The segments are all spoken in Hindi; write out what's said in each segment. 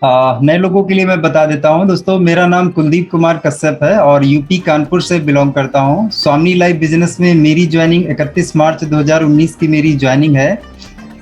नए लोगों के लिए मैं बता देता हूँ दोस्तों, मेरा नाम कुलदीप कुमार कश्यप है और यूपी कानपुर से बिलोंग करता हूँ। स्वामी लाइफ बिजनेस में मेरी ज्वाइनिंग 31 मार्च 2019 की मेरी ज्वाइनिंग है।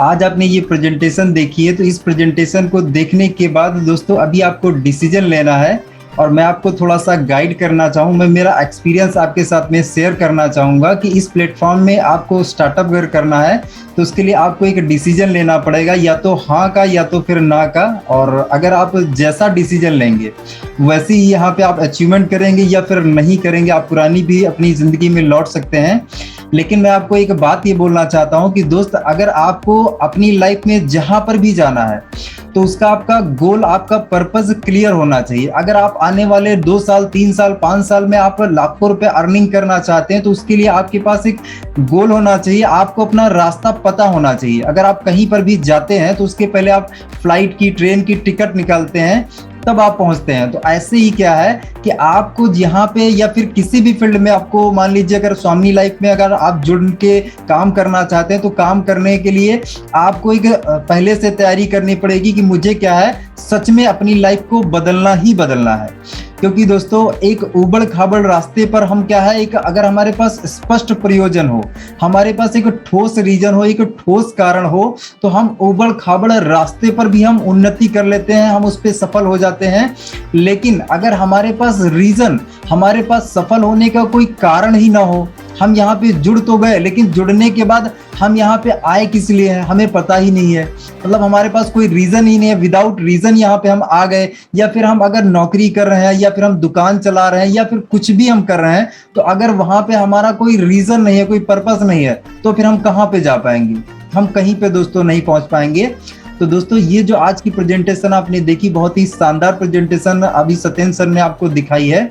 आज आपने ये प्रेजेंटेशन देखी है, तो इस प्रेजेंटेशन को देखने के बाद दोस्तों अभी आपको डिसीजन लेना है और मैं आपको थोड़ा सा गाइड करना चाहूँ। मैं मेरा एक्सपीरियंस आपके साथ में शेयर करना चाहूँगा कि इस प्लेटफॉर्म में आपको स्टार्टअप अगर करना है तो उसके लिए आपको एक डिसीजन लेना पड़ेगा, या तो हाँ का या तो फिर ना का। और अगर आप जैसा डिसीजन लेंगे वैसे ही यहाँ पे आप अचीवमेंट करेंगे या फिर नहीं करेंगे, आप पुरानी भी अपनी ज़िंदगी में लौट सकते हैं। लेकिन मैं आपको एक बात ये बोलना चाहता हूँ कि दोस्त, अगर आपको अपनी लाइफ में जहाँ पर भी जाना है तो उसका आपका गोल, आपका पर्पस क्लियर होना चाहिए। अगर आप आने वाले 2 साल, 3 साल, 5 साल में आप लाखों रुपए अर्निंग करना चाहते हैं तो उसके लिए आपके पास एक गोल होना चाहिए, आपको अपना रास्ता पता होना चाहिए। अगर आप कहीं पर भी जाते हैं तो उसके पहले आप फ्लाइट की, ट्रेन की टिकट निकालते हैं, तब आप पहुंचते हैं। तो ऐसे ही क्या है कि आपको यहाँ पे या फिर किसी भी फील्ड में आपको, मान लीजिए अगर स्वामी लाइफ में अगर आप जुड़ के काम करना चाहते हैं तो काम करने के लिए आपको एक पहले से तैयारी करनी पड़ेगी कि मुझे क्या है, सच में अपनी लाइफ को बदलना ही बदलना है। क्योंकि दोस्तों एक उबड़ खाबड़ रास्ते पर हम क्या है, एक अगर हमारे पास स्पष्ट प्रयोजन हो, हमारे पास एक ठोस रीजन हो, एक ठोस कारण हो, तो हम उबड़ खाबड़ रास्ते पर भी हम उन्नति कर लेते हैं, हम उस पर सफल हो जाते हैं। लेकिन अगर हमारे पास रीजन, हमारे पास सफल होने का कोई कारण ही ना हो, हम यहाँ पे जुड़ तो गए लेकिन जुड़ने के बाद हम यहाँ पे आए किस लिए हैं हमें पता ही नहीं है। मतलब हमारे पास कोई रीजन ही नहीं है, विदाउट रीजन यहाँ पे हम आ गए, या फिर हम अगर नौकरी कर रहे हैं या फिर हम दुकान चला रहे हैं या फिर कुछ भी हम कर रहे हैं, तो अगर वहां पे हमारा कोई रीजन नहीं है, कोई पर्पस नहीं है, तो फिर हम कहाँ पे जा पाएंगे? हम कहीं पे दोस्तों नहीं पहुंच पाएंगे। तो दोस्तों ये जो आज की प्रेजेंटेशन आपने देखी, बहुत ही शानदार प्रेजेंटेशन अभी सत्येंद्र सर ने आपको दिखाई है।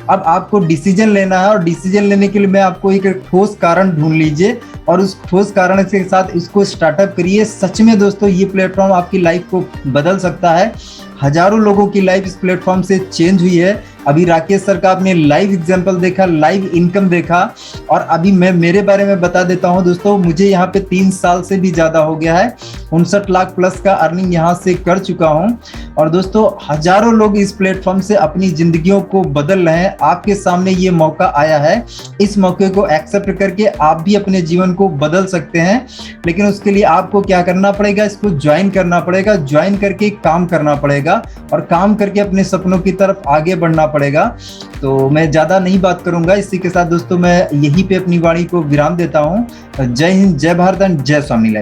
अब आपको डिसीजन लेना है और डिसीजन लेने के लिए मैं आपको एक ठोस कारण ढूंढ लीजिए और उस ठोस कारण के साथ इसको स्टार्टअप करिए। सच में दोस्तों ये प्लेटफॉर्म आपकी लाइफ को बदल सकता है। हजारों लोगों की लाइफ इस प्लेटफॉर्म से चेंज हुई है। अभी राकेश सर का आपने लाइव एग्जांपल देखा, लाइव इनकम देखा, और अभी मैं मेरे बारे में बता देता हूं दोस्तों, मुझे यहाँ पे 3 साल से भी ज्यादा हो गया है, 59 लाख प्लस का अर्निंग यहाँ से कर चुका हूं। और दोस्तों हजारों लोग इस प्लेटफॉर्म से अपनी जिंदगियों को बदल रहे हैं। आपके सामने ये मौका आया है, इस मौके को एक्सेप्ट करके आप भी अपने जीवन को बदल सकते हैं। लेकिन उसके लिए आपको क्या करना पड़ेगा, इसको ज्वाइन करना पड़ेगा, ज्वाइन करके काम करना पड़ेगा और काम करके अपने सपनों की तरफ आगे बढ़ना पड़ेगा। तो मैं ज्यादा नहीं बात करूंगा, इसी के साथ दोस्तों मैं यहीं पे अपनी वाणी को विराम देता हूं। जय हिंद, जय भारत एंड जय स्वामी लाइफ।